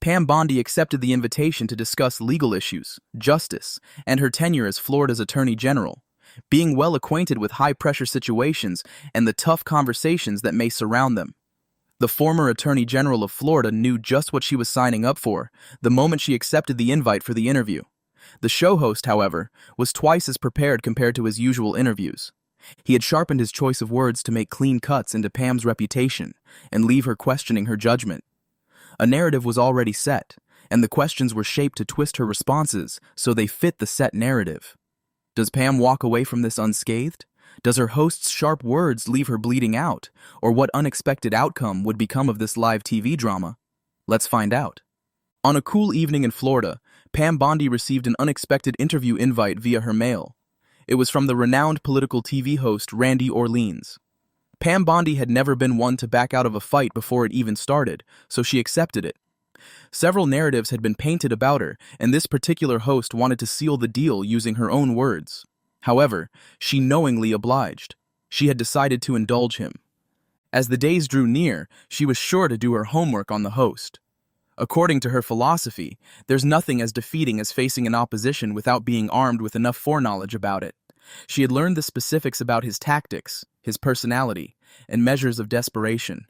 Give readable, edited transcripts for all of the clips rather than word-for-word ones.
Pam Bondi accepted the invitation to discuss legal issues, justice, and her tenure as Florida's Attorney General, being well acquainted with high-pressure situations and the tough conversations that may surround them. The former Attorney General of Florida knew just what she was signing up for the moment she accepted the invite for the interview. The show host, however, was twice as prepared compared to his usual interviews. He had sharpened his choice of words to make clean cuts into Pam's reputation and leave her questioning her judgment. A narrative was already set, and the questions were shaped to twist her responses so they fit the set narrative. Does Pam walk away from this unscathed? Does her host's sharp words leave her bleeding out? Or what unexpected outcome would become of this live TV drama? Let's find out. On a cool evening in Florida, Pam Bondi received an unexpected interview invite via her mail. It was from the renowned political TV host Randy Orleans. Pam Bondi had never been one to back out of a fight before it even started, so she accepted it. Several narratives had been painted about her, and this particular host wanted to seal the deal using her own words. However, she knowingly obliged. She had decided to indulge him. As the days drew near, she was sure to do her homework on the host. According to her philosophy, there's nothing as defeating as facing an opposition without being armed with enough foreknowledge about it. She had learned the specifics about his tactics, his personality, and measures of desperation.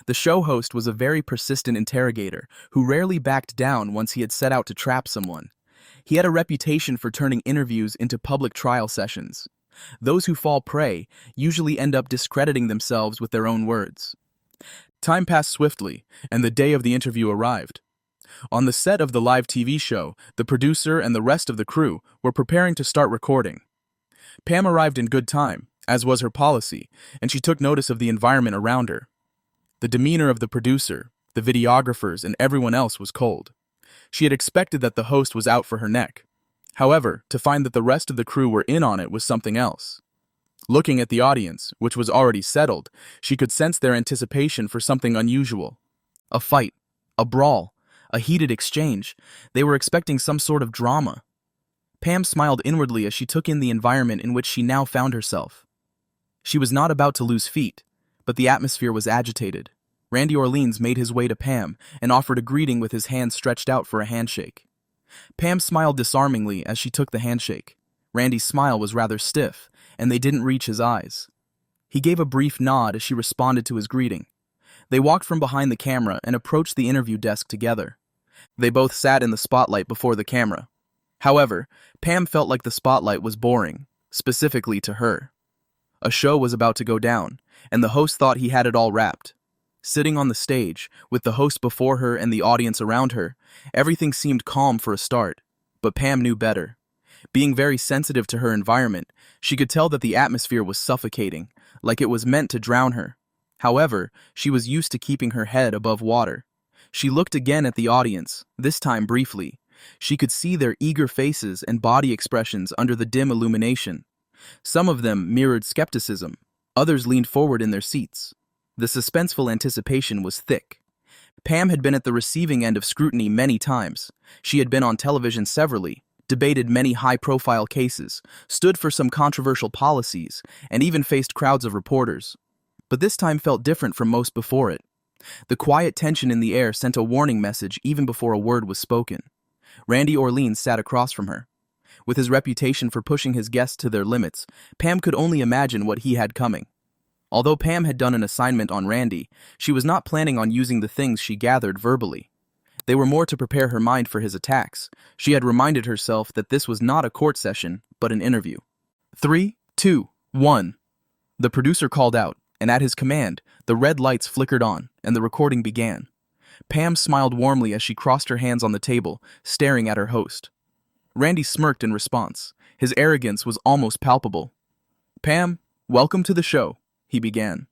The show host was a very persistent interrogator who rarely backed down once he had set out to trap someone. He had a reputation for turning interviews into public trial sessions. Those who fall prey usually end up discrediting themselves with their own words. Time passed swiftly, and the day of the interview arrived. On the set of the live TV show, the producer and the rest of the crew were preparing to start recording. Pam arrived in good time, as was her policy, and she took notice of the environment around her. The demeanor of the producer, the videographers, and everyone else was cold. She had expected that the host was out for her neck. However, to find that the rest of the crew were in on it was something else. Looking at the audience, which was already settled, she could sense their anticipation for something unusual. A fight, a brawl, a heated exchange. They were expecting some sort of drama. Pam smiled inwardly as she took in the environment in which she now found herself. She was not about to lose feet, but the atmosphere was agitated. Randy Orleans made his way to Pam and offered a greeting with his hand stretched out for a handshake. Pam smiled disarmingly as she took the handshake. Randy's smile was rather stiff, and they didn't reach his eyes. He gave a brief nod as she responded to his greeting. They walked from behind the camera and approached the interview desk together. They both sat in the spotlight before the camera. However, Pam felt like the spotlight was boring, specifically to her. A show was about to go down, and the host thought he had it all wrapped. Sitting on the stage, with the host before her and the audience around her, everything seemed calm for a start, but Pam knew better. Being very sensitive to her environment, she could tell that the atmosphere was suffocating, like it was meant to drown her. However, she was used to keeping her head above water. She looked again at the audience, this time briefly. She could see their eager faces and body expressions under the dim illumination. Some of them mirrored skepticism, others leaned forward in their seats. The suspenseful anticipation was thick. Pam had been at the receiving end of scrutiny many times. She had been on television severally, debated many high-profile cases, stood for some controversial policies, and even faced crowds of reporters. But this time felt different from most before it. The quiet tension in the air sent a warning message even before a word was spoken. Randy Orleans sat across from her. With his reputation for pushing his guests to their limits, Pam could only imagine what he had coming. Although Pam had done an assignment on Randy, she was not planning on using the things she gathered verbally. They were more to prepare her mind for his attacks. She had reminded herself that this was not a court session, but an interview. 3, 2, 1. The producer called out, and at his command, the red lights flickered on, and the recording began. Pam smiled warmly as she crossed her hands on the table, staring at her host. Randy smirked in response. His arrogance was almost palpable. "Pam, welcome to the show," he began.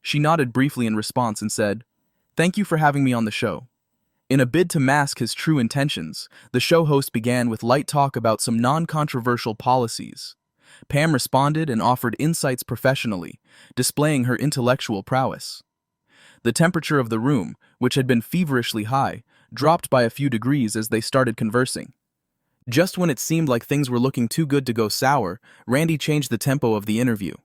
She nodded briefly in response and said, "Thank you for having me on the show." In a bid to mask his true intentions, the show host began with light talk about some non-controversial policies. Pam responded and offered insights professionally, displaying her intellectual prowess. The temperature of the room, which had been feverishly high, dropped by a few degrees as they started conversing. Just when it seemed like things were looking too good to go sour, Randy changed the tempo of the interview.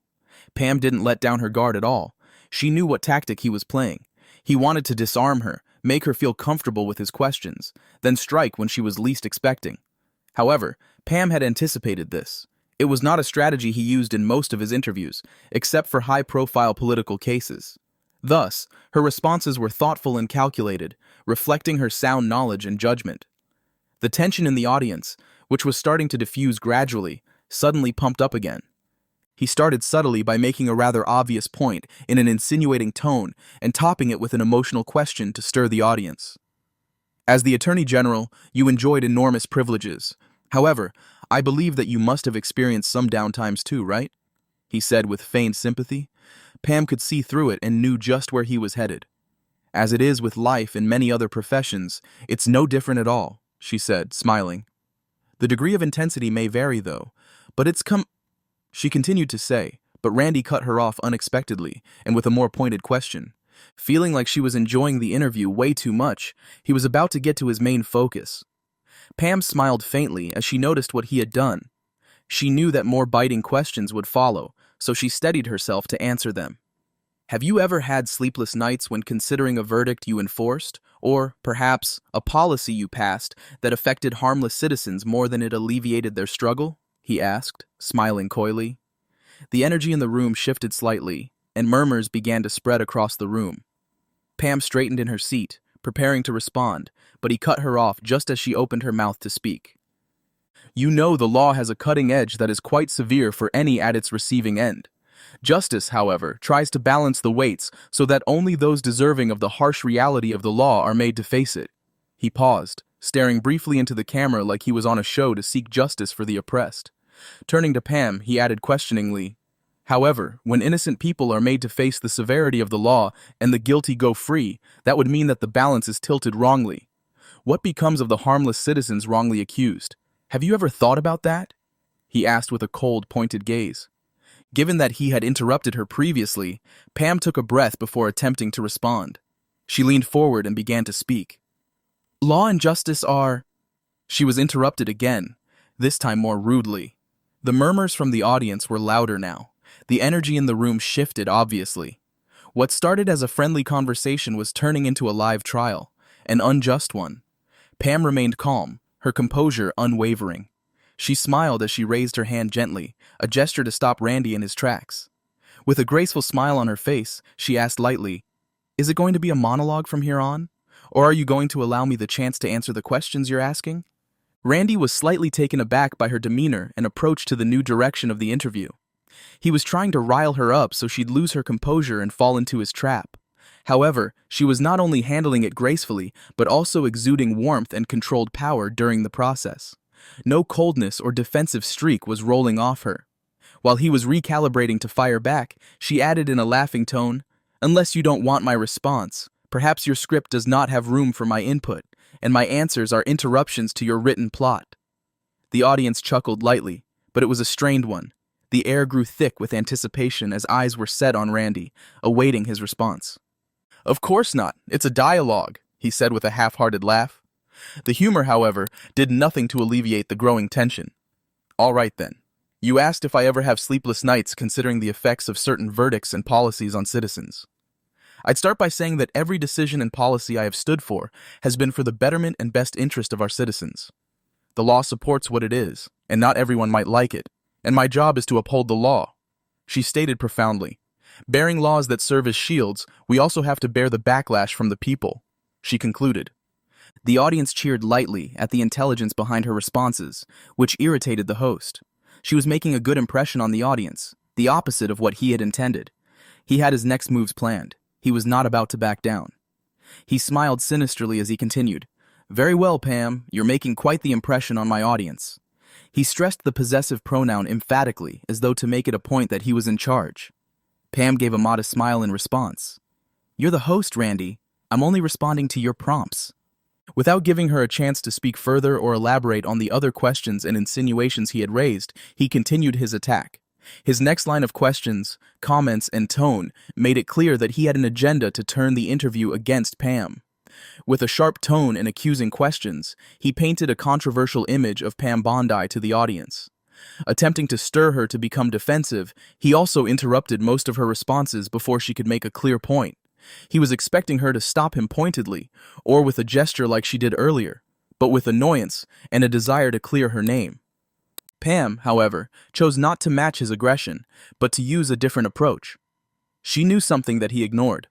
Pam didn't let down her guard at all. She knew what tactic he was playing. He wanted to disarm her, make her feel comfortable with his questions, then strike when she was least expecting. However, Pam had anticipated this. It was not a strategy he used in most of his interviews, except for high-profile political cases. Thus, her responses were thoughtful and calculated, reflecting her sound knowledge and judgment. The tension in the audience, which was starting to diffuse gradually, suddenly pumped up again. He started subtly by making a rather obvious point in an insinuating tone and topping it with an emotional question to stir the audience. As the Attorney General, you enjoyed enormous privileges. However, I believe that you must have experienced some downtimes too, right? He said with feigned sympathy. Pam could see through it and knew just where he was headed. As it is with life in many other professions, it's no different at all, she said, smiling. The degree of intensity may vary, though, but she continued to say, but Randy cut her off unexpectedly and with a more pointed question. Feeling like she was enjoying the interview way too much, he was about to get to his main focus. Pam smiled faintly as she noticed what he had done. She knew that more biting questions would follow, so she steadied herself to answer them. Have you ever had sleepless nights when considering a verdict you enforced, or, perhaps, a policy you passed that affected harmless citizens more than it alleviated their struggle? He asked, smiling coyly. The energy in the room shifted slightly, and murmurs began to spread across the room. Pam straightened in her seat, preparing to respond, but he cut her off just as she opened her mouth to speak. You know the law has a cutting edge that is quite severe for any at its receiving end. Justice, however, tries to balance the weights so that only those deserving of the harsh reality of the law are made to face it. He paused, staring briefly into the camera like he was on a show to seek justice for the oppressed. Turning to Pam, he added questioningly, however, when innocent people are made to face the severity of the law and the guilty go free, that would mean that the balance is tilted wrongly. What becomes of the harmless citizens wrongly accused? Have you ever thought about that? He asked with a cold, pointed gaze. Given that he had interrupted her previously, Pam took a breath before attempting to respond. She leaned forward and began to speak. Law and justice are... She was interrupted again, this time more rudely. The murmurs from the audience were louder now. The energy in the room shifted, obviously. What started as a friendly conversation was turning into a live trial, an unjust one. Pam remained calm, her composure unwavering. She smiled as she raised her hand gently, a gesture to stop Randy in his tracks. With a graceful smile on her face, she asked lightly, Is it going to be a monologue from here on? Or are you going to allow me the chance to answer the questions you're asking? Randy was slightly taken aback by her demeanor and approach to the new direction of the interview. He was trying to rile her up so she'd lose her composure and fall into his trap. However, she was not only handling it gracefully, but also exuding warmth and controlled power during the process. No coldness or defensive streak was rolling off her. While he was recalibrating to fire back, she added in a laughing tone, Unless you don't want my response, perhaps your script does not have room for my input, and my answers are interruptions to your written plot. The audience chuckled lightly, but it was a strained one. The air grew thick with anticipation as eyes were set on Randy, awaiting his response. Of course not, it's a dialogue, he said with a half-hearted laugh. The humor, however, did nothing to alleviate the growing tension. All right then. You asked if I ever have sleepless nights considering the effects of certain verdicts and policies on citizens. I'd start by saying that every decision and policy I have stood for has been for the betterment and best interest of our citizens. The law supports what it is, and not everyone might like it, and my job is to uphold the law. She stated profoundly. Bearing laws that serve as shields, we also have to bear the backlash from the people, she concluded. The audience cheered lightly at the intelligence behind her responses, which irritated the host. She was making a good impression on the audience, the opposite of what he had intended. He had his next moves planned. He was not about to back down. He smiled sinisterly as he continued. Very well, Pam, you're making quite the impression on my audience. He stressed the possessive pronoun emphatically, as though to make it a point that he was in charge. Pam gave a modest smile in response. You're the host, Randy. I'm only responding to your prompts. Without giving her a chance to speak further or elaborate on the other questions and insinuations he had raised, he continued his attack. His next line of questions, comments, and tone made it clear that he had an agenda to turn the interview against Pam. With a sharp tone and accusing questions, he painted a controversial image of Pam Bondi to the audience. Attempting to stir her to become defensive, he also interrupted most of her responses before she could make a clear point. He was expecting her to stop him pointedly, or with a gesture like she did earlier, but with annoyance and a desire to clear her name. Pam, however, chose not to match his aggression, but to use a different approach. She knew something that he ignored.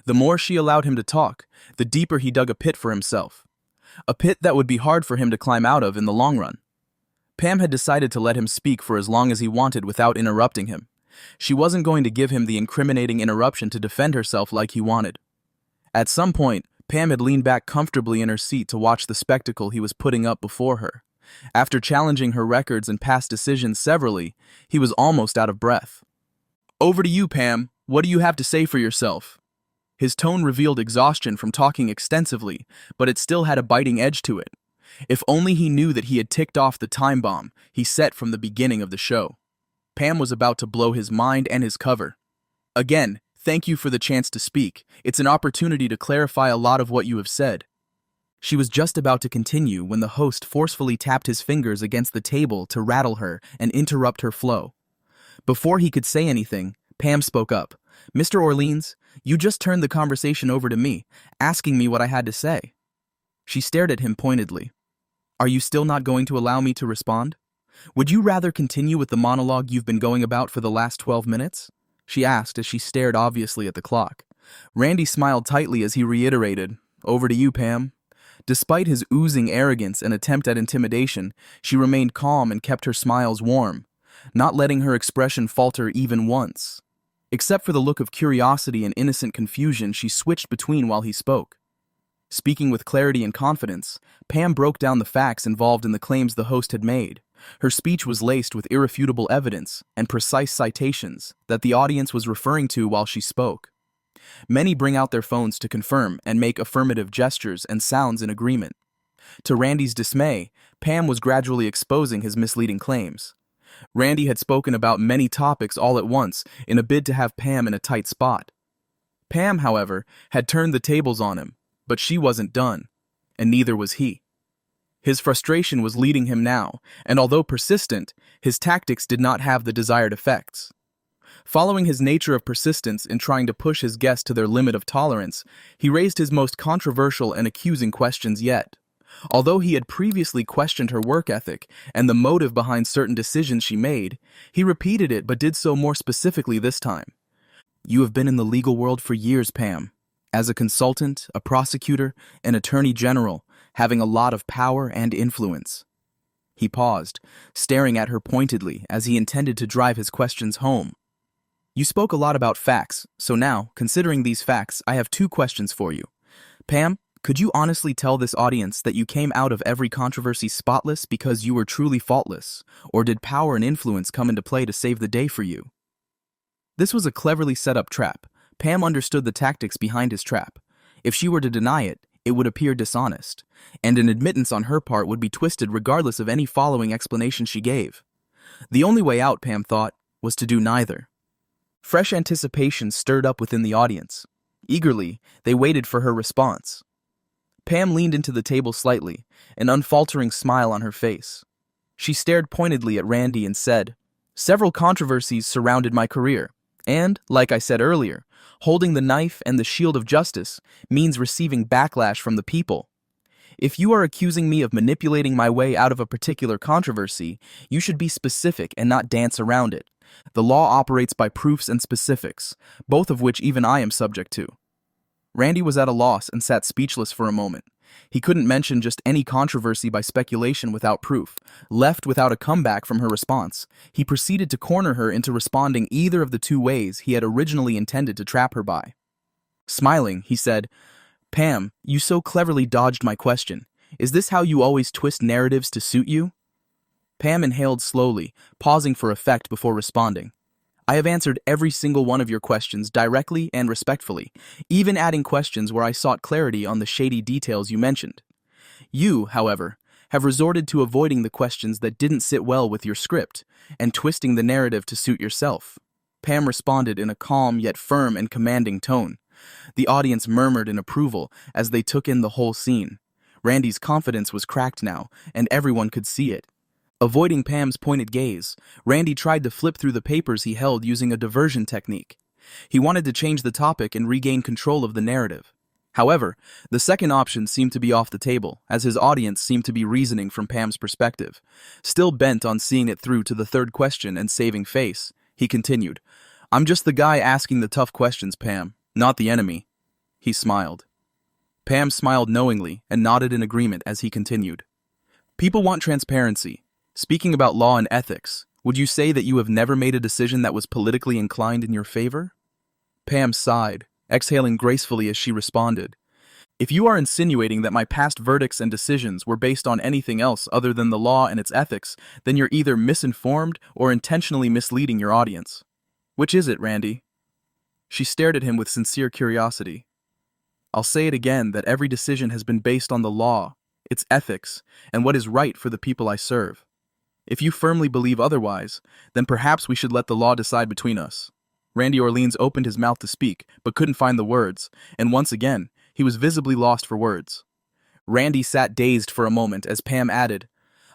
The more she allowed him to talk, the deeper he dug a pit for himself. A pit that would be hard for him to climb out of in the long run. Pam had decided to let him speak for as long as he wanted without interrupting him. She wasn't going to give him the incriminating interruption to defend herself like he wanted. At some point, Pam had leaned back comfortably in her seat to watch the spectacle he was putting up before her. After challenging her records and past decisions severally, he was almost out of breath. "Over to you, Pam. What do you have to say for yourself?" His tone revealed exhaustion from talking extensively, but it still had a biting edge to it. If only he knew that he had ticked off the time bomb he set from the beginning of the show. Pam was about to blow his mind and his cover. "Again, thank you for the chance to speak. It's an opportunity to clarify a lot of what you have said." She was just about to continue when the host forcefully tapped his fingers against the table to rattle her and interrupt her flow. Before he could say anything, Pam spoke up. "Mr. Orleans, you just turned the conversation over to me, asking me what I had to say." She stared at him pointedly. "Are you still not going to allow me to respond? Would you rather continue with the monologue you've been going about for the last 12 minutes? She asked as she stared obviously at the clock. Randy smiled tightly as he reiterated, "Over to you, Pam." Despite his oozing arrogance and attempt at intimidation, she remained calm and kept her smiles warm, not letting her expression falter even once. Except for the look of curiosity and innocent confusion she switched between while he spoke. Speaking with clarity and confidence, Pam broke down the facts involved in the claims the host had made. Her speech was laced with irrefutable evidence and precise citations that the audience was referring to while she spoke. Many bring out their phones to confirm and make affirmative gestures and sounds in agreement. To Randy's dismay, Pam was gradually exposing his misleading claims. Randy had spoken about many topics all at once in a bid to have Pam in a tight spot. Pam, however, had turned the tables on him, but she wasn't done, and neither was he. His frustration was leading him now, and although persistent, his tactics did not have the desired effects. Following his nature of persistence in trying to push his guest to their limit of tolerance, he raised his most controversial and accusing questions yet. Although he had previously questioned her work ethic and the motive behind certain decisions she made, he repeated it but did so more specifically this time. "You have been in the legal world for years, Pam. As a consultant, a prosecutor, an attorney general, having a lot of power and influence." He paused, staring at her pointedly as he intended to drive his questions home. "You spoke a lot about facts, so now, considering these facts, I have 2 questions for you. Pam, could you honestly tell this audience that you came out of every controversy spotless because you were truly faultless, or did power and influence come into play to save the day for you?" This was a cleverly set up trap. Pam understood the tactics behind his trap. If she were to deny it, it would appear dishonest, and an admittance on her part would be twisted regardless of any following explanation she gave. The only way out, Pam thought, was to do neither. Fresh anticipation stirred up within the audience. Eagerly, they waited for her response. Pam leaned into the table slightly, an unfaltering smile on her face. She stared pointedly at Randy and said, "Several controversies surrounded my career, and, like I said earlier, holding the knife and the shield of justice means receiving backlash from the people. If you are accusing me of manipulating my way out of a particular controversy, you should be specific and not dance around it. The law operates by proofs and specifics, both of which even I am subject to." Randy was at a loss and sat speechless for a moment. He couldn't mention just any controversy by speculation without proof. Left without a comeback from her response, he proceeded to corner her into responding either of the 2 ways he had originally intended to trap her by. Smiling, he said, "Pam, you so cleverly dodged my question. Is this how you always twist narratives to suit you?" Pam inhaled slowly, pausing for effect before responding. "I have answered every single one of your questions directly and respectfully, even adding questions where I sought clarity on the shady details you mentioned. You, however, have resorted to avoiding the questions that didn't sit well with your script and twisting the narrative to suit yourself." Pam responded in a calm yet firm and commanding tone. The audience murmured in approval as they took in the whole scene. Randy's confidence was cracked now, and everyone could see it. Avoiding Pam's pointed gaze, Randy tried to flip through the papers he held using a diversion technique. He wanted to change the topic and regain control of the narrative. However, the second option seemed to be off the table, as his audience seemed to be reasoning from Pam's perspective. Still bent on seeing it through to the third question and saving face, he continued, "I'm just the guy asking the tough questions, Pam, not the enemy." He smiled. Pam smiled knowingly and nodded in agreement as he continued. "People want transparency. Speaking about law and ethics, would you say that you have never made a decision that was politically inclined in your favor?" Pam sighed, exhaling gracefully as she responded, "If you are insinuating that my past verdicts and decisions were based on anything else other than the law and its ethics, then you're either misinformed or intentionally misleading your audience. Which is it, Randy?" She stared at him with sincere curiosity. "I'll say it again that every decision has been based on the law, its ethics, and what is right for the people I serve. If you firmly believe otherwise, then perhaps we should let the law decide between us." Randy Orleans opened his mouth to speak, but couldn't find the words, and once again, he was visibly lost for words. Randy sat dazed for a moment as Pam added,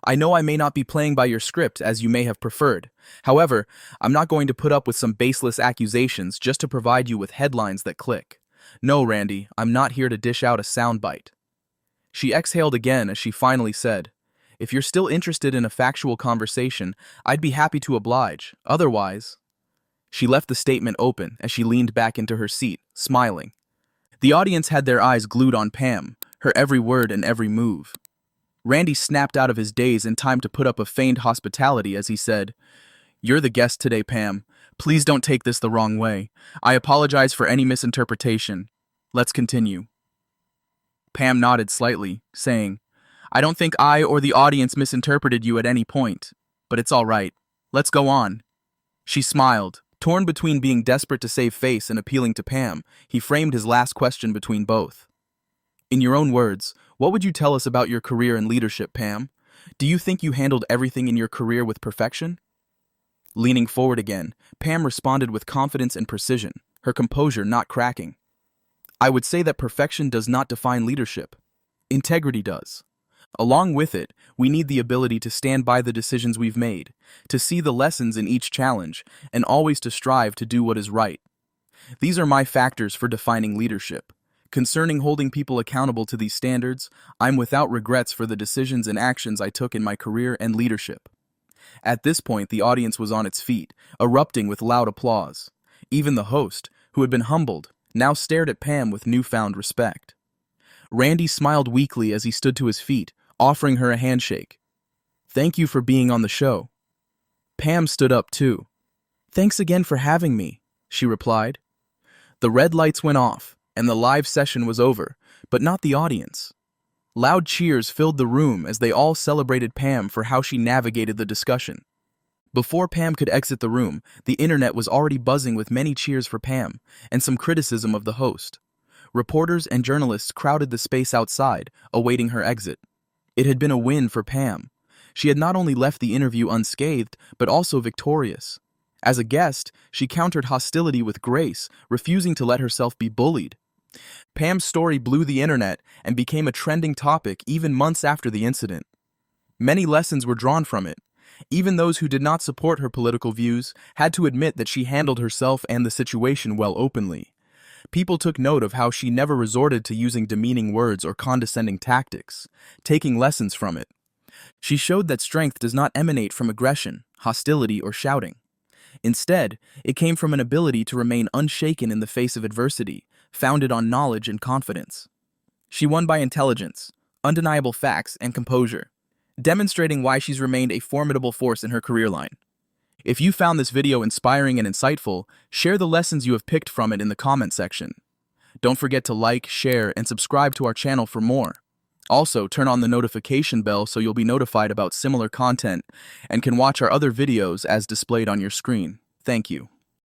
"I know I may not be playing by your script as you may have preferred. However, I'm not going to put up with some baseless accusations just to provide you with headlines that click. No, Randy, I'm not here to dish out a soundbite." She exhaled again as she finally said, "If you're still interested in a factual conversation, I'd be happy to oblige. Otherwise—" She left the statement open as she leaned back into her seat, smiling. The audience had their eyes glued on Pam, her every word and every move. Randy snapped out of his daze in time to put up a feigned hospitality as he said, "You're the guest today, Pam. Please don't take this the wrong way. I apologize for any misinterpretation. Let's continue." Pam nodded slightly, saying, "I don't think I or the audience misinterpreted you at any point, but it's all right. Let's go on." She smiled. Torn between being desperate to save face and appealing to Pam, he framed his last question between both. "In your own words, what would you tell us about your career in leadership, Pam? Do you think you handled everything in your career with perfection?" Leaning forward again, Pam responded with confidence and precision, her composure not cracking. "I would say that perfection does not define leadership. Integrity does. Along with it, we need the ability to stand by the decisions we've made, to see the lessons in each challenge, and always to strive to do what is right. These are my factors for defining leadership. Concerning holding people accountable to these standards, I'm without regrets for the decisions and actions I took in my career and leadership." At this point, the audience was on its feet, erupting with loud applause. Even the host, who had been humbled, now stared at Pam with newfound respect. Randy smiled weakly as he stood to his feet, offering her a handshake. "Thank you for being on the show." Pam stood up too. "Thanks again for having me," she replied. The red lights went off, and the live session was over, but not the audience. Loud cheers filled the room as they all celebrated Pam for how she navigated the discussion. Before Pam could exit the room, the internet was already buzzing with many cheers for Pam and some criticism of the host. Reporters and journalists crowded the space outside, awaiting her exit. It had been a win for Pam. She had not only left the interview unscathed, but also victorious. As a guest, she countered hostility with grace, refusing to let herself be bullied. Pam's story blew the internet and became a trending topic even months after the incident. Many lessons were drawn from it. Even those who did not support her political views had to admit that she handled herself and the situation well openly. People took note of how she never resorted to using demeaning words or condescending tactics, taking lessons from it. She showed that strength does not emanate from aggression, hostility, or shouting. Instead, it came from an ability to remain unshaken in the face of adversity, founded on knowledge and confidence. She won by intelligence, undeniable facts, and composure, demonstrating why she's remained a formidable force in her career line. If you found this video inspiring and insightful, share the lessons you have picked from it in the comment section. Don't forget to like, share, and subscribe to our channel for more. Also, turn on the notification bell so you'll be notified about similar content and can watch our other videos as displayed on your screen. Thank you.